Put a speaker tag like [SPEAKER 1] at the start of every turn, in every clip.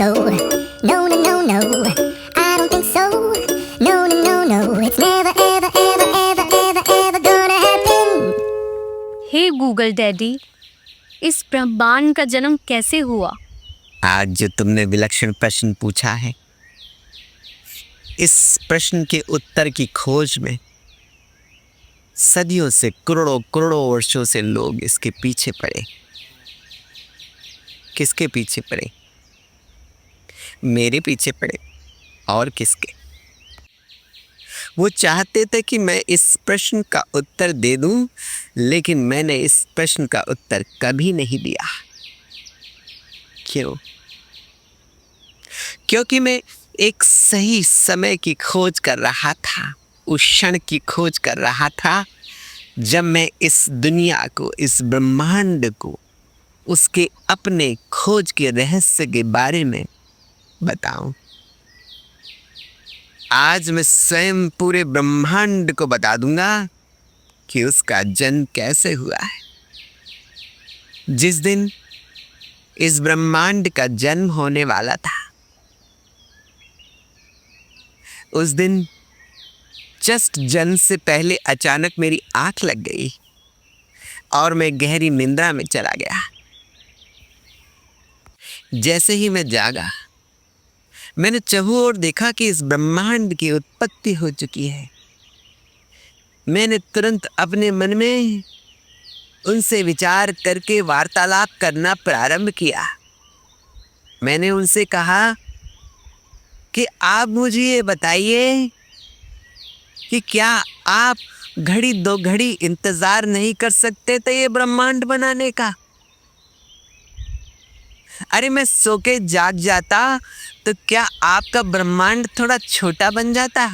[SPEAKER 1] so. No, no, no, no. I don't think so. No, no, no, no. It's never, ever, ever, ever, ever, ever gonna happen.
[SPEAKER 2] Hey Google daddy, इस ब्रह्मांड का जन्म कैसे हुआ?
[SPEAKER 3] आज जो तुमने विलक्षण प्रश्न पूछा है, इस प्रश्न के उत्तर की खोज में सदियों से करोड़ों करोड़ों वर्षों से लोग इसके पीछे पड़े। किसके पीछे पड़े? मेरे पीछे पड़े। और किसके? वो चाहते थे कि मैं इस प्रश्न का उत्तर दे दूं, लेकिन मैंने इस प्रश्न का उत्तर कभी नहीं दिया। क्यों? क्योंकि मैं एक सही समय की खोज कर रहा था, उस क्षण की खोज कर रहा था जब मैं इस दुनिया को, इस ब्रह्मांड को, उसके अपने खोज के रहस्य के बारे में बताऊं। आज मैं स्वयं पूरे ब्रह्मांड को बता दूंगा कि उसका जन्म कैसे हुआ है। जिस दिन इस ब्रह्मांड का जन्म होने वाला था, उस दिन जस्ट जन्म से पहले अचानक मेरी आंख लग गई और मैं गहरी निंद्रा में चला गया। जैसे ही मैं जागा, मैंने चहुओं ओर देखा कि इस ब्रह्मांड की उत्पत्ति हो चुकी है। मैंने तुरंत अपने मन में उनसे विचार करके वार्तालाप करना प्रारंभ किया। मैंने उनसे कहा कि आप मुझे ये बताइए कि क्या आप घड़ी दो घड़ी इंतजार नहीं कर सकते थे ये ब्रह्मांड बनाने का? अरे मैं सो के जाग जाता तो क्या आपका ब्रह्मांड थोड़ा छोटा बन जाता?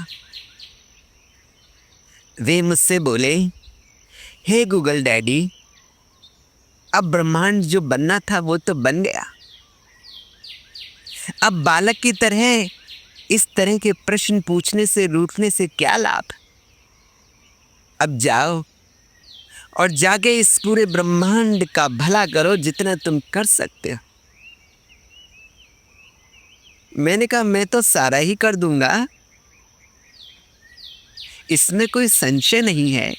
[SPEAKER 3] वे मुझसे बोले, हे गूगल डैडी, अब ब्रह्मांड जो बनना था वो तो बन गया। अब बालक की तरह इस तरह के प्रश्न पूछने से रूठने से क्या लाभ? अब जाओ और जाके इस पूरे ब्रह्मांड का भला करो जितना तुम कर सकते हो। मैंने कहा, मैं तो सारा ही कर दूंगा, इसमें कोई संशय नहीं है।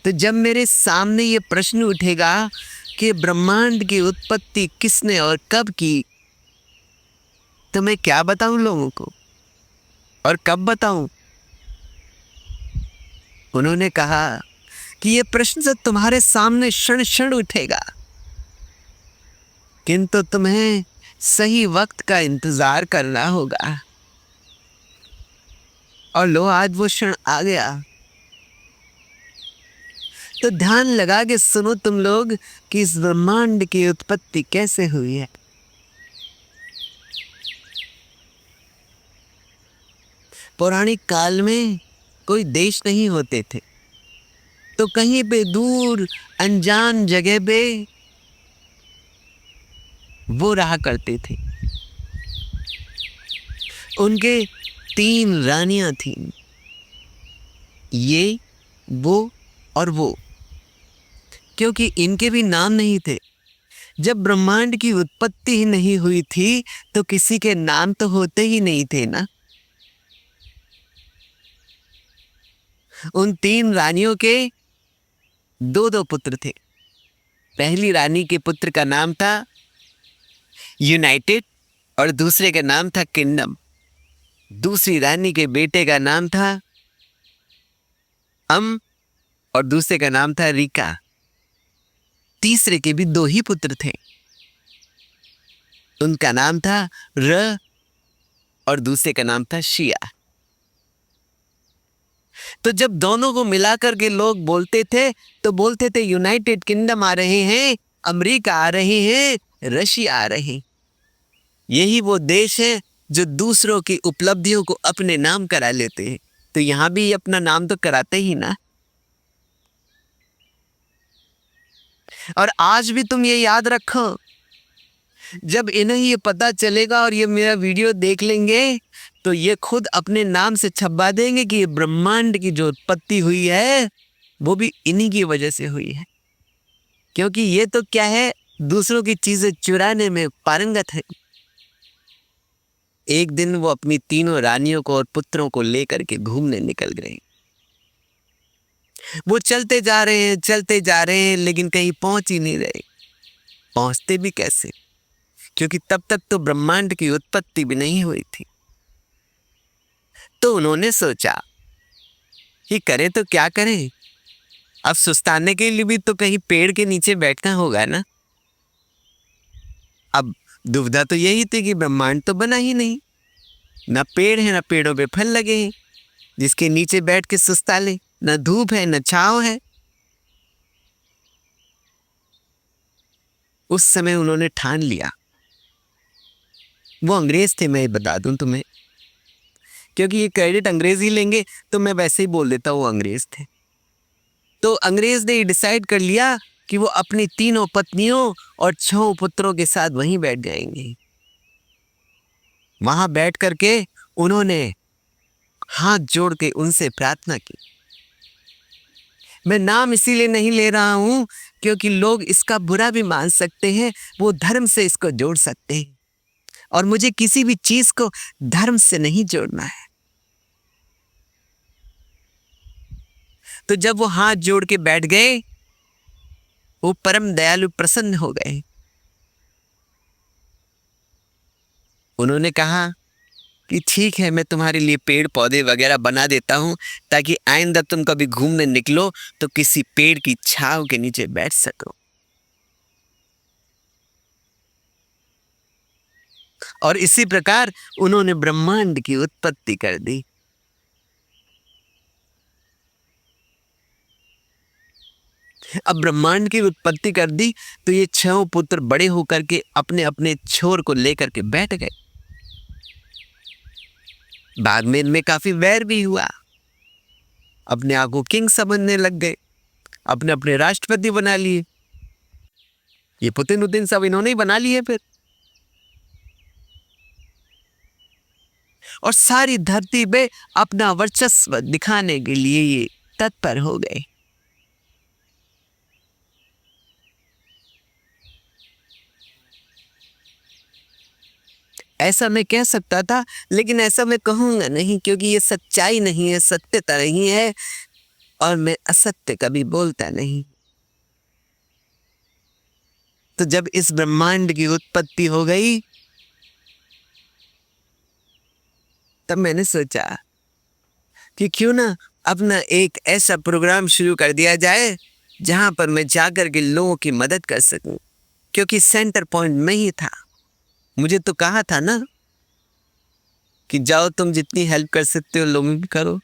[SPEAKER 3] तो जब मेरे सामने ये प्रश्न उठेगा कि ब्रह्मांड की उत्पत्ति किसने और कब की, तो मैं क्या बताऊं लोगों को और कब बताऊं? उन्होंने कहा कि ये प्रश्न तो तुम्हारे सामने क्षण क्षण उठेगा, किंतु तुम्हें सही वक्त का इंतजार करना होगा। और लो, आज वो क्षण आ गया। तो ध्यान लगा के सुनो तुम लोग कि इस ब्रह्मांड की उत्पत्ति कैसे हुई है। पौराणिक काल में कोई देश नहीं होते थे, तो कहीं पे दूर अनजान जगह पे वो रहा करते थे। उनके 3 रानियां थीं, ये, वो और वो, क्योंकि इनके भी नाम नहीं थे। जब ब्रह्मांड की उत्पत्ति ही नहीं हुई थी तो किसी के नाम तो होते ही नहीं थे ना। उन 3 रानियों के 2 पुत्र थे। पहली रानी के पुत्र का नाम था यूनाइटेड और दूसरे का नाम था किंगडम। दूसरी रानी के बेटे का नाम था और दूसरे का नाम था रिका। तीसरे के भी 2 ही पुत्र थे, उनका नाम था र और दूसरे का नाम था शिया। तो जब दोनों को मिलाकर के लोग बोलते थे तो बोलते थे यूनाइटेड किंगडम आ रहे हैं, अमेरिका आ रहे हैं, रशिया आ रहे हैं। यही वो देश है जो दूसरों की उपलब्धियों को अपने नाम करा लेते हैं। तो यहां भी अपना नाम तो कराते ही ना। और आज भी तुम ये याद रखो, जब इन्हें ये पता चलेगा और ये मेरा वीडियो देख लेंगे तो ये खुद अपने नाम से छपवा देंगे कि ये ब्रह्मांड की जो उत्पत्ति हुई है वो भी इन्हीं की वजह से हुई है। क्योंकि ये तो क्या है, दूसरों की चीजें चुराने में पारंगत है। एक दिन वो अपनी तीनों रानियों को और पुत्रों को लेकर के घूमने निकल गए। वो चलते जा रहे हैं, लेकिन कहीं पहुंच ही नहीं रहे। पहुंचते भी कैसे, क्योंकि तब तक तो ब्रह्मांड की उत्पत्ति भी नहीं हुई थी। तो उन्होंने सोचा कि करें तो क्या करें, अब सुस्ताने के लिए भी तो कहीं पेड़ के नीचे बैठना होगा ना। अब दुविधा तो यही थी कि ब्रह्मांड तो बना ही नहीं, न पेड़ है, न पेड़ों पे फल लगे हैं जिसके नीचे बैठ के सुस्ता ले, न धूप है, न छांव है। उस समय उन्होंने ठान लिया, वो अंग्रेज थे, मैं बता दूं तुम्हें, क्योंकि ये क्रेडिट अंग्रेज ही लेंगे तो मैं वैसे ही बोल देता हूँ वो अंग्रेज थे। तो अंग्रेज ने डिसाइड कर लिया कि वो अपनी तीनों पत्नियों और 6 पुत्रों के साथ वहीं बैठ जाएंगे। वहां बैठ करके उन्होंने हाथ जोड़ के उनसे प्रार्थना की। मैं नाम इसीलिए नहीं ले रहा हूं क्योंकि लोग इसका बुरा भी मान सकते हैं, वो धर्म से इसको जोड़ सकते हैं, और मुझे किसी भी चीज को धर्म से नहीं जोड़ना है। तो जब वो हाथ जोड़ के बैठ गए, वो परम दयालु प्रसन्न हो गए। उन्होंने कहा कि ठीक है, मैं तुम्हारे लिए पेड़ पौधे वगैरह बना देता हूं, ताकि आइंदा तुम कभी घूमने निकलो तो किसी पेड़ की छांव के नीचे बैठ सको। और इसी प्रकार उन्होंने ब्रह्मांड की उत्पत्ति कर दी। अब ब्रह्मांड की उत्पत्ति कर दी तो ये 6 पुत्र बड़े होकर के अपने अपने छोर को लेकर के बैठ गए। बाद में इनमें काफी वैर भी हुआ, अपने आप को किंग समझने लग गए, अपने अपने राष्ट्रपति बना लिए। ये पुतिन उतिन सब इन्होंने ही बना लिए फिर, और सारी धरती पे अपना वर्चस्व दिखाने के लिए ये तत्पर हो गए। ऐसा मैं कह सकता था, लेकिन ऐसा मैं कहूंगा नहीं, क्योंकि ये सच्चाई नहीं है, सत्यता नहीं है, और मैं असत्य कभी बोलता नहीं। तो जब इस ब्रह्मांड की उत्पत्ति हो गई, तब मैंने सोचा कि क्यों ना अपना एक ऐसा प्रोग्राम शुरू कर दिया जाए जहां पर मैं जाकर के लोगों की मदद कर सकूं, क्योंकि सेंटर पॉइंट में ही था। मुझे तो कहा था ना कि जाओ तुम जितनी हेल्प कर सकते हो लोगों की करो।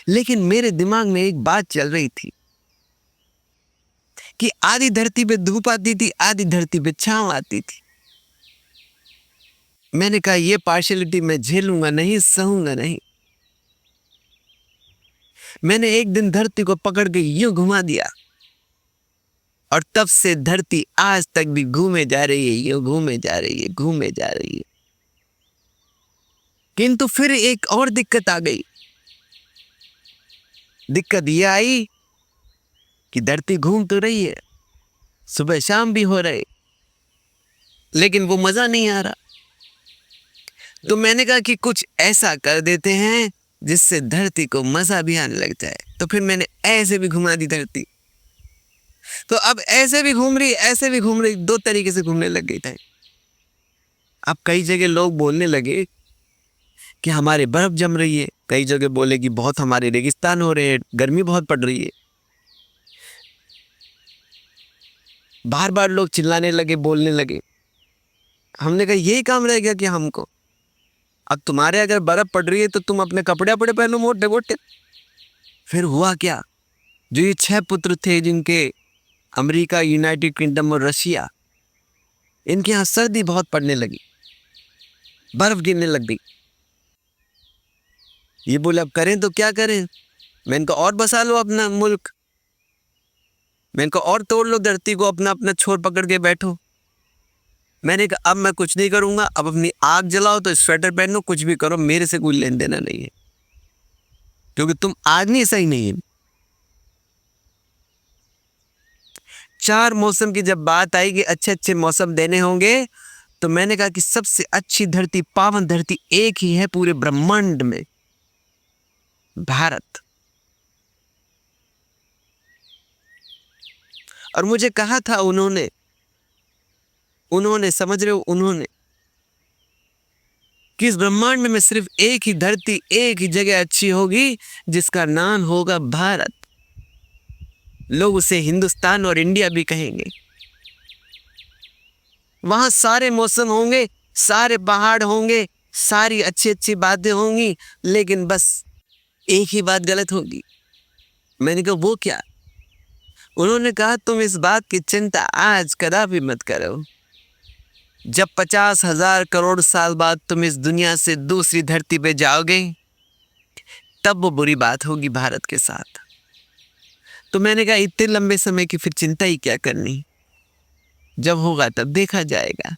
[SPEAKER 3] लेकिन मेरे दिमाग में एक बात चल रही थी कि आधी धरती पे धूप आती थी, आधी धरती पे छांव आती थी। मैंने कहा ये पार्शियलिटी मैं झेलूंगा नहीं, सहूंगा नहीं। मैंने एक दिन धरती को पकड़ के यूं घुमा दिया, और तब से धरती आज तक भी घूमे जा रही है, यूं घूमे जा रही है, घूमे जा रही है। किंतु फिर एक और दिक्कत आ गई। दिक्कत यह आई कि धरती घूम तो रही है, सुबह शाम भी हो रहे, लेकिन वो मजा नहीं आ रहा। तो मैंने कहा कि कुछ ऐसा कर देते हैं जिससे धरती को मजा भी आने लग जाए। तो फिर मैंने ऐसे भी घुमा दी धरती। तो अब ऐसे भी घूम रही, ऐसे भी घूम रही, 2 तरीके से घूमने लग गई था। अब कई जगह लोग बोलने लगे कि हमारे बर्फ जम रही है, कई जगह बोले कि बहुत हमारे रेगिस्तान हो रहे हैं, गर्मी बहुत पड़ रही है। बार बार लोग चिल्लाने लगे, बोलने लगे। हमने कहा यही काम रह गया कि हमको, अब तुम्हारे अगर बर्फ पड़ रही है तो तुम अपने कपड़े अपड़े पहनो मोटे मोटे। फिर हुआ क्या, जो ये 6 पुत्र थे जिनके अमेरिका, यूनाइटेड किंगडम और रशिया, इनके यहाँ सर्दी बहुत पड़ने लगी, बर्फ गिरने लग गई। ये बोले अब करें तो क्या करें। मैं इनको और बसा लो अपना मुल्क, मैं इनको और तोड़ लो धरती को, अपना अपना छोर पकड़ के बैठो। मैंने कहा अब मैं कुछ नहीं करूंगा, अब अपनी आग जलाओ तो स्वेटर पहनो, कुछ भी करो, मेरे से कोई लेन देना नहीं है, क्योंकि तुम आदमी सही नहीं है। चार मौसम की जब बात आई कि अच्छे अच्छे मौसम देने होंगे, तो मैंने कहा कि सबसे अच्छी धरती, पावन धरती एक ही है पूरे ब्रह्मांड में, भारत। और मुझे कहा था उन्होंने समझ रहे हो, उन्होंने कि इस ब्रह्मांड में सिर्फ एक ही धरती, एक ही जगह अच्छी होगी जिसका नाम होगा भारत। लोग उसे हिंदुस्तान और इंडिया भी कहेंगे। वहां सारे मौसम होंगे, सारे पहाड़ होंगे, सारी अच्छी अच्छी बातें होंगी, लेकिन बस एक ही बात गलत होगी। मैंने कहा वो क्या? उन्होंने कहा तुम इस बात की चिंता आज कदापि मत करो। जब 50,000 करोड़ साल बाद तुम इस दुनिया से दूसरी धरती पे जाओगे, तब वो बुरी बात होगी भारत के साथ। तो मैंने कहा इतने लंबे समय की फिर चिंता ही क्या करनी, जब होगा तब देखा जाएगा।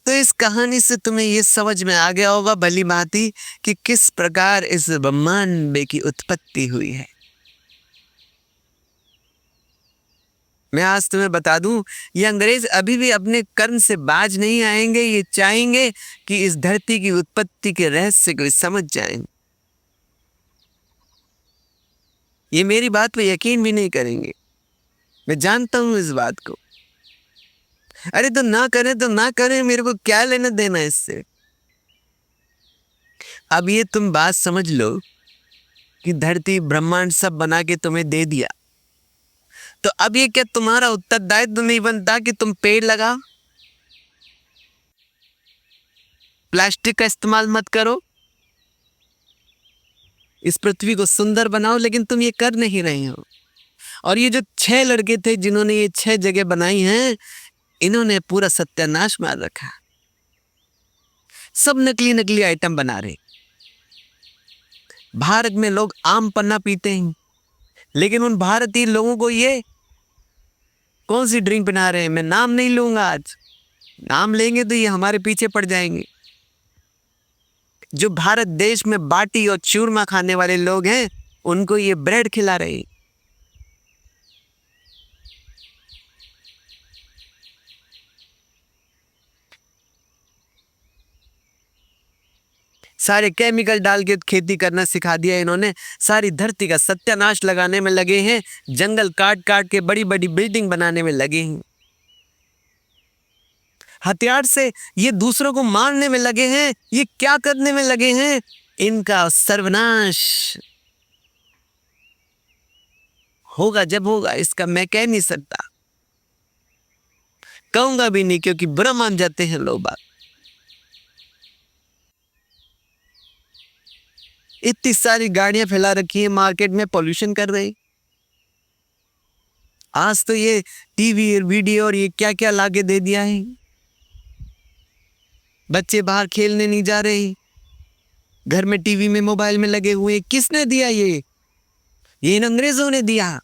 [SPEAKER 3] तो इस कहानी से तुम्हें ये समझ में आ गया होगा भली भांति कि किस प्रकार इस ब्रह्मांड की उत्पत्ति हुई है। मैं आज तुम्हें बता दूं, ये अंग्रेज अभी भी अपने कर्म से बाज नहीं आएंगे। ये चाहेंगे कि इस धरती की उत्पत्ति के रहस्य को समझ जाएं। ये मेरी बात पे यकीन भी नहीं करेंगे, मैं जानता हूं इस बात को। अरे तो ना करें, मेरे को क्या लेना देना इससे। अब ये तुम बात समझ लो कि धरती ब्रह्मांड सब बना के तुम्हें दे दिया, तो अब ये क्या तुम्हारा उत्तरदायित्व नहीं बनता कि तुम पेड़ लगाओ, प्लास्टिक का इस्तेमाल मत करो, इस पृथ्वी को सुंदर बनाओ? लेकिन तुम ये कर नहीं रहे हो। और ये जो 6 लड़के थे जिन्होंने ये 6 जगह बनाई हैं, इन्होंने पूरा सत्यानाश मार रखा। सब नकली नकली आइटम बना रहे। भारत में लोग आम पन्ना पीते हैं, लेकिन उन भारतीय लोगों को ये कौन सी ड्रिंक बना रहे हैं, मैं नाम नहीं लूंगा आज। नाम लेंगे तो ये हमारे पीछे पड़ जाएंगे। जो भारत देश में बाटी और चूरमा खाने वाले लोग हैं, उनको ये ब्रेड खिला रहे हैं। सारे केमिकल डाल के खेती करना सिखा दिया इन्होंने। सारी धरती का सत्यानाश लगाने में लगे हैं। जंगल काट काट के बड़ी बड़ी बिल्डिंग बनाने में लगे हैं। हथियार से ये दूसरों को मारने में लगे हैं। ये क्या करने में लगे हैं? इनका सर्वनाश होगा जब होगा, इसका मैं कह नहीं सकता, कहूंगा भी नहीं, क्योंकि बुरा मान जाते हैं लोग बात। इतनी सारी गाड़ियां फैला रखी है मार्केट में, पॉल्यूशन कर रही। आज तो ये टीवी और वीडियो और ये क्या क्या लाके दे दिया है। बच्चे बाहर खेलने नहीं जा रहे, घर में टीवी में मोबाइल में लगे हुए। किसने दिया ये इन अंग्रेजों ने दिया।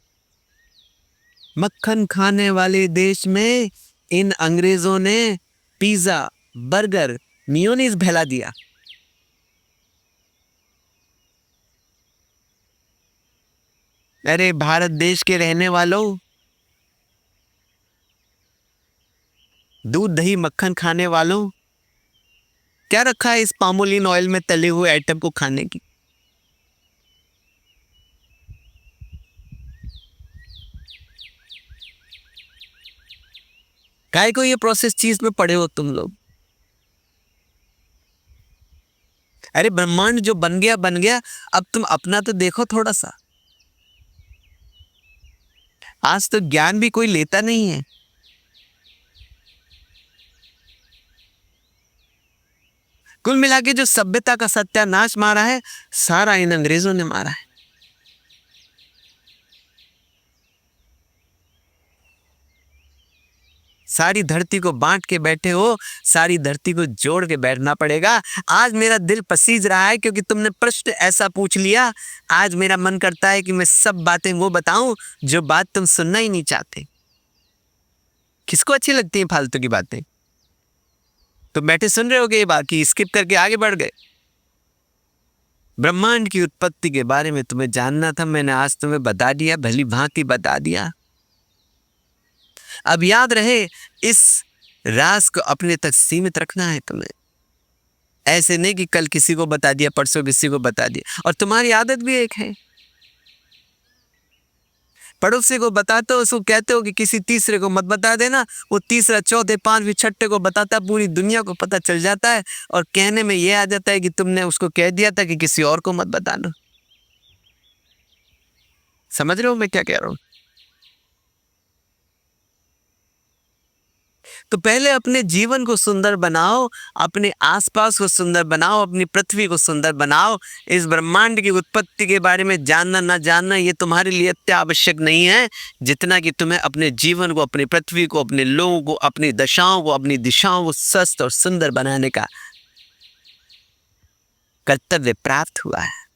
[SPEAKER 3] मक्खन खाने वाले देश में इन अंग्रेजों ने पिज्जा, बर्गर, मेयोनीज फैला दिया। अरे भारत देश के रहने वालों, दूध दही मक्खन खाने वालों, क्या रखा है इस पामोलिन ऑयल में तले हुए आइटम को खाने की? काहे को ये प्रोसेस चीज में पड़े हो तुम लोग? अरे ब्रह्मांड जो बन गया, अब तुम अपना तो देखो थोड़ा सा। आज तो ज्ञान भी कोई लेता नहीं है। कुल मिला के जो सभ्यता का सत्यानाश मारा है, सारा इन अंग्रेजों ने मारा है। सारी धरती को बांट के बैठे हो, सारी धरती को जोड़ के बैठना पड़ेगा। आज मेरा दिल पसीज रहा है क्योंकि तुमने प्रश्न ऐसा पूछ लिया। आज मेरा मन करता है कि मैं सब बातें वो बताऊं जो बात तुम सुनना ही नहीं चाहते। किसको अच्छी लगती है फालतू की बातें? तो बैठे सुन रहे होगे ये बात, कि स्किप करके आगे बढ़ गए। ब्रह्मांड की उत्पत्ति के बारे में तुम्हें जानना था, मैंने आज तुम्हें बता दिया, भली भांति बता दिया। अब याद रहे, इस राज को अपने तक सीमित रखना है तुम्हें। ऐसे नहीं कि कल किसी को बता दिया, परसों किसी को बता दिया। और तुम्हारी आदत भी एक है, पड़ोसी को बताते हो, उसको कहते हो कि किसी तीसरे को मत बता देना। वो तीसरा, चौथे, पांचवें, छठे को बताता, पूरी दुनिया को पता चल जाता है और कहने में यह आ जाता है कि तुमने उसको कह दिया था कि किसी और को मत बताना। समझ रहे हो मैं क्या कह रहा हूं? तो पहले अपने जीवन को सुंदर बनाओ, अपने आसपास को सुंदर बनाओ, अपनी पृथ्वी को सुंदर बनाओ। इस ब्रह्मांड की उत्पत्ति के बारे में जानना ना जानना ये तुम्हारे लिए इतना आवश्यक नहीं है जितना कि तुम्हें अपने जीवन को, अपनी पृथ्वी को, अपने लोगों को, अपनी दशाओं को, अपनी दिशाओं को स्वस्थ और सुंदर बनाने का कर्तव्य प्राप्त हुआ है।